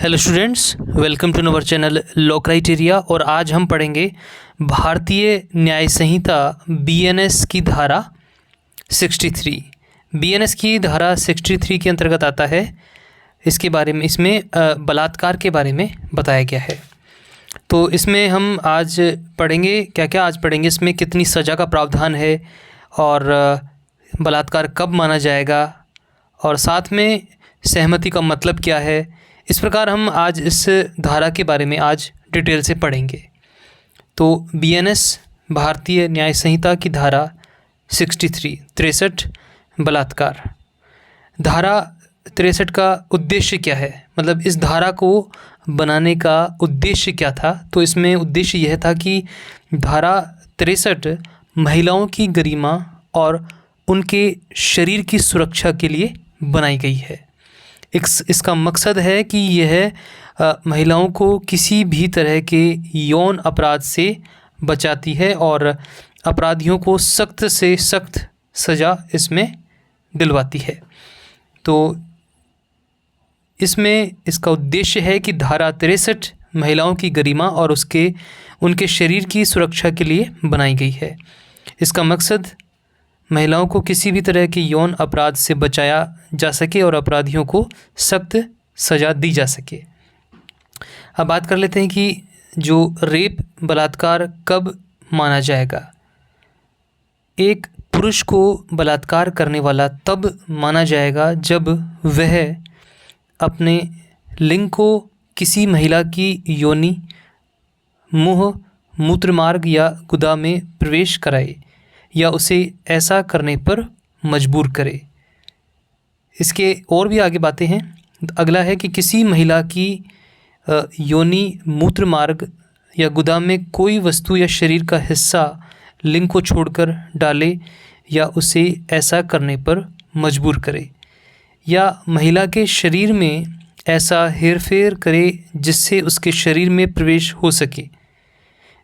Hello students, welcome to our channel law criteria. और आज हम पढ़ेंगे भारतीय न्याय संहिता बीएनएस की धारा 63। बीएनएस की धारा 63 के अंतर्गत आता है। इसके बारे में इसमें बलात्कार के बारे में बताया गया है। तो इसमें हम आज पढ़ेंगे क्या आज पढ़ेंगे इसमें कितनी सज़ा का प्रावधान है और बलात्कार कब माना जाएगा और साथ में सहमति का मतलब क्या है। इस प्रकार हम आज इस धारा के बारे में आज डिटेल से पढ़ेंगे। तो बीएनएस भारतीय न्याय संहिता की धारा 63 बलात्कार। धारा 63 का उद्देश्य क्या है, मतलब इस धारा को बनाने का उद्देश्य क्या था। तो इसमें उद्देश्य यह था कि धारा 63 महिलाओं की गरिमा और उनके शरीर की सुरक्षा के लिए बनाई गई है। इसका मकसद है कि यह महिलाओं को किसी भी तरह के यौन अपराध से बचाती है और अपराधियों को सख्त से सख्त सज़ा इसमें दिलवाती है। तो इसमें इसका उद्देश्य है कि धारा 63 महिलाओं की गरिमा और उनके शरीर की सुरक्षा के लिए बनाई गई है। इसका मकसद महिलाओं को किसी भी तरह के यौन अपराध से बचाया जा सके और अपराधियों को सख्त सज़ा दी जा सके। अब बात कर लेते हैं कि जो रेप बलात्कार कब माना जाएगा। एक पुरुष को बलात्कार करने वाला तब माना जाएगा जब वह अपने लिंग को किसी महिला की योनि, मुंह, मूत्रमार्ग या गुदा में प्रवेश कराए या उसे ऐसा करने पर मजबूर करे। इसके और भी आगे बातें हैं। अगला है कि किसी महिला की योनि, मूत्र मार्ग या गुदा में कोई वस्तु या शरीर का हिस्सा लिंग को छोड़कर डाले या उसे ऐसा करने पर मजबूर करे या महिला के शरीर में ऐसा हेरफेर करे जिससे उसके शरीर में प्रवेश हो सके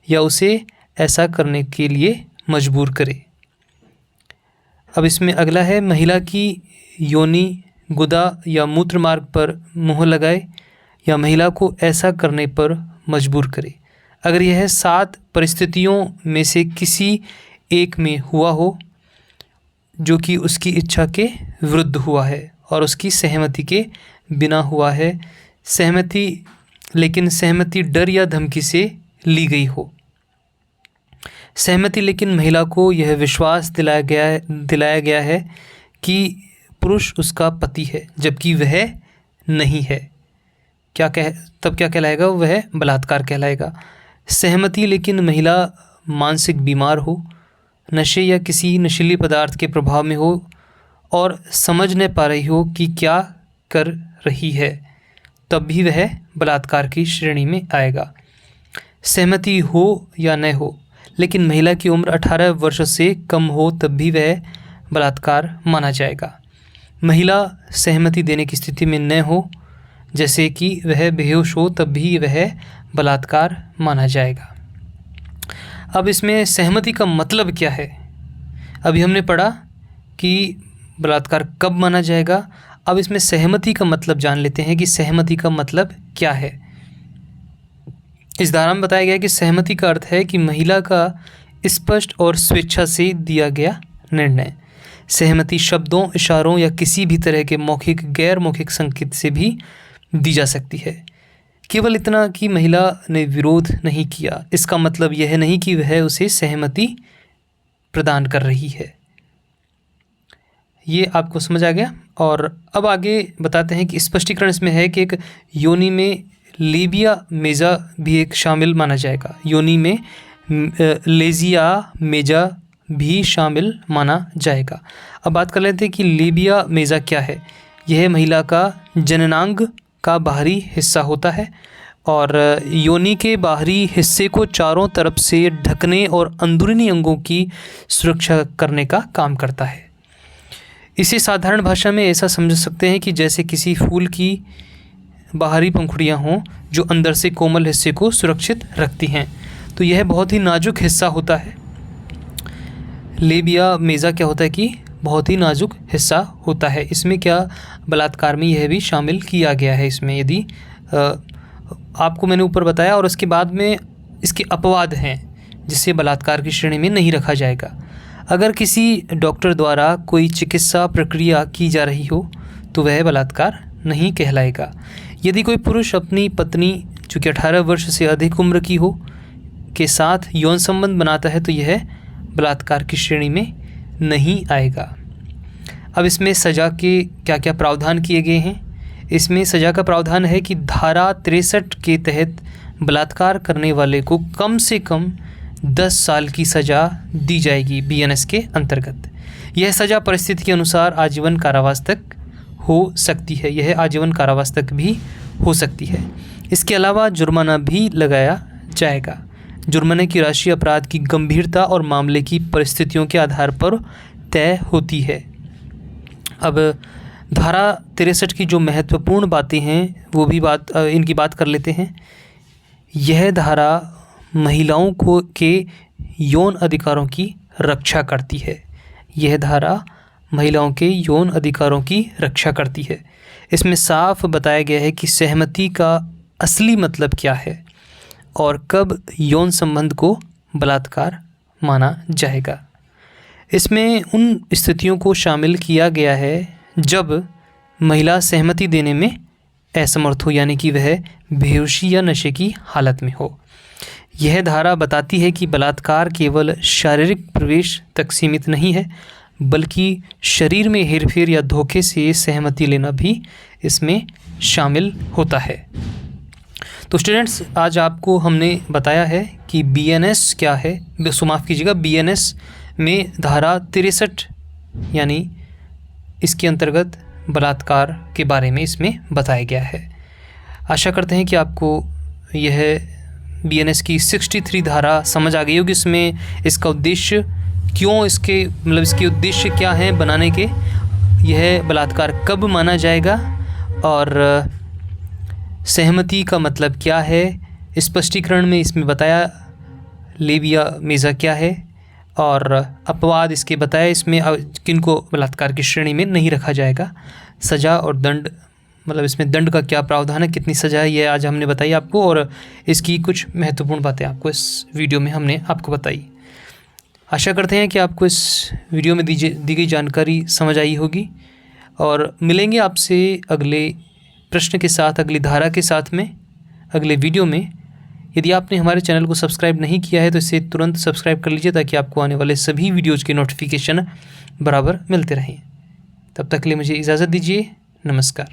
या उसे ऐसा करने के लिए मजबूर करे। अब इसमें अगला है महिला की योनि, गुदा या मूत्र मार्ग पर मुँह लगाए या महिला को ऐसा करने पर मजबूर करे अगर यह 7 परिस्थितियों में से किसी एक में हुआ हो जो कि उसकी इच्छा के विरुद्ध हुआ है और उसकी सहमति के बिना हुआ है, लेकिन सहमति डर या धमकी से ली गई हो। सहमति लेकिन महिला को यह विश्वास दिलाया गया है कि पुरुष उसका पति है जबकि वह नहीं है। तब क्या कहलाएगा? वह बलात्कार कहलाएगा। सहमति लेकिन महिला मानसिक बीमार हो, नशे या किसी नशीले पदार्थ के प्रभाव में हो और समझ न पा रही हो कि क्या कर रही है, तब भी वह बलात्कार की श्रेणी में आएगा। सहमति हो या न हो लेकिन महिला की उम्र 18 वर्ष से कम हो तब भी वह बलात्कार माना जाएगा। महिला सहमति देने की स्थिति में न हो, जैसे कि वह बेहोश हो, तब भी वह बलात्कार माना जाएगा। अब इसमें सहमति का मतलब क्या है? अभी हमने पढ़ा कि बलात्कार कब माना जाएगा। अब इसमें सहमति का मतलब जान लेते हैं कि सहमति का मतलब क्या है। इस धारा में बताया गया कि सहमति का अर्थ है कि महिला का स्पष्ट और स्वेच्छा से दिया गया निर्णय। सहमति शब्दों, इशारों या किसी भी तरह के मौखिक, गैर मौखिक संकेत से भी दी जा सकती है। केवल इतना कि महिला ने विरोध नहीं किया, इसका मतलब यह नहीं कि वह उसे सहमति प्रदान कर रही है। ये आपको समझ आ गया। और अब आगे बताते हैं कि स्पष्टीकरण इसमें है कि एक योनि में लेबिया मेजा भी एक शामिल माना जाएगा। योनि में लेजिया मेजा भी शामिल माना जाएगा। अब बात कर लेते हैं कि लेबिया मेजा क्या है। यह महिला का जननांग का बाहरी हिस्सा होता है और योनि के बाहरी हिस्से को चारों तरफ से ढकने और अंदरूनी अंगों की सुरक्षा करने का काम करता है। इसे साधारण भाषा में ऐसा समझ सकते हैं कि जैसे किसी फूल की बाहरी पंखुड़ियाँ हों जो अंदर से कोमल हिस्से को सुरक्षित रखती हैं। तो यह बहुत ही नाजुक हिस्सा होता है। लेबिया मेजा क्या होता है कि बहुत ही नाजुक हिस्सा होता है। इसमें क्या बलात्कार में यह भी शामिल किया गया है इसमें। यदि आपको मैंने ऊपर बताया, और उसके बाद में इसके अपवाद हैं जिसे बलात्कार की श्रेणी में नहीं रखा जाएगा। अगर किसी डॉक्टर द्वारा कोई चिकित्सा प्रक्रिया की जा रही हो तो वह बलात्कार नहीं कहलाएगा। यदि कोई पुरुष अपनी पत्नी जो कि 18 वर्ष से अधिक उम्र की हो के साथ यौन संबंध बनाता है तो यह बलात्कार की श्रेणी में नहीं आएगा। अब इसमें सज़ा के क्या क्या प्रावधान किए गए हैं। इसमें सज़ा का प्रावधान है कि धारा 63 के तहत बलात्कार करने वाले को कम से कम 10 साल की सज़ा दी जाएगी BNS के अंतर्गत। यह सज़ा परिस्थिति के अनुसार आजीवन कारावास तक हो सकती है। यह आजीवन कारावास तक भी हो सकती है। इसके अलावा जुर्माना भी लगाया जाएगा। जुर्माने की राशि अपराध की गंभीरता और मामले की परिस्थितियों के आधार पर तय होती है। अब धारा 63 की जो महत्वपूर्ण बातें हैं वो भी इनकी बात कर लेते हैं। यह धारा महिलाओं को के यौन अधिकारों की रक्षा करती है। यह धारा महिलाओं के यौन अधिकारों की रक्षा करती है। इसमें साफ बताया गया है कि सहमति का असली मतलब क्या है और कब यौन संबंध को बलात्कार माना जाएगा। इसमें उन स्थितियों को शामिल किया गया है जब महिला सहमति देने में असमर्थ हो, यानी कि वह बेहोशी या नशे की हालत में हो। यह धारा बताती है कि बलात्कार केवल शारीरिक प्रवेश तक सीमित नहीं है, बल्कि शरीर में हेरफेर या धोखे से सहमति लेना भी इसमें शामिल होता है। तो स्टूडेंट्स, आज आपको हमने बताया है कि BNS क्या है, माफ़ कीजिएगा, BNS में धारा 63 यानी इसके अंतर्गत बलात्कार के बारे में इसमें बताया गया है। आशा करते हैं कि आपको यह BNS की 63 धारा समझ आ गई होगी। इसमें इसका उद्देश्य क्यों, इसके उद्देश्य क्या हैं बनाने के, यह बलात्कार कब माना जाएगा और सहमति का मतलब क्या है, स्पष्टीकरण में इसमें बताया लेविया मेजा क्या है और अपवाद इसके बताया इसमें किनको बलात्कार की श्रेणी में नहीं रखा जाएगा। सज़ा और दंड, मतलब इसमें दंड का क्या प्रावधान है, कितनी सज़ा है, ये आज हमने बताई आपको, और इसकी कुछ महत्वपूर्ण बातें आपको इस वीडियो में हमने आपको बताई। आशा करते हैं कि आपको इस वीडियो में दी गई जानकारी समझ आई होगी, और मिलेंगे आपसे अगले प्रश्न के साथ, अगली धारा के साथ में अगले वीडियो में। यदि आपने हमारे चैनल को सब्सक्राइब नहीं किया है तो इसे तुरंत सब्सक्राइब कर लीजिए ताकि आपको आने वाले सभी वीडियोज़ के नोटिफिकेशन बराबर मिलते रहें। तब तक के लिए मुझे इजाज़त दीजिए। नमस्कार।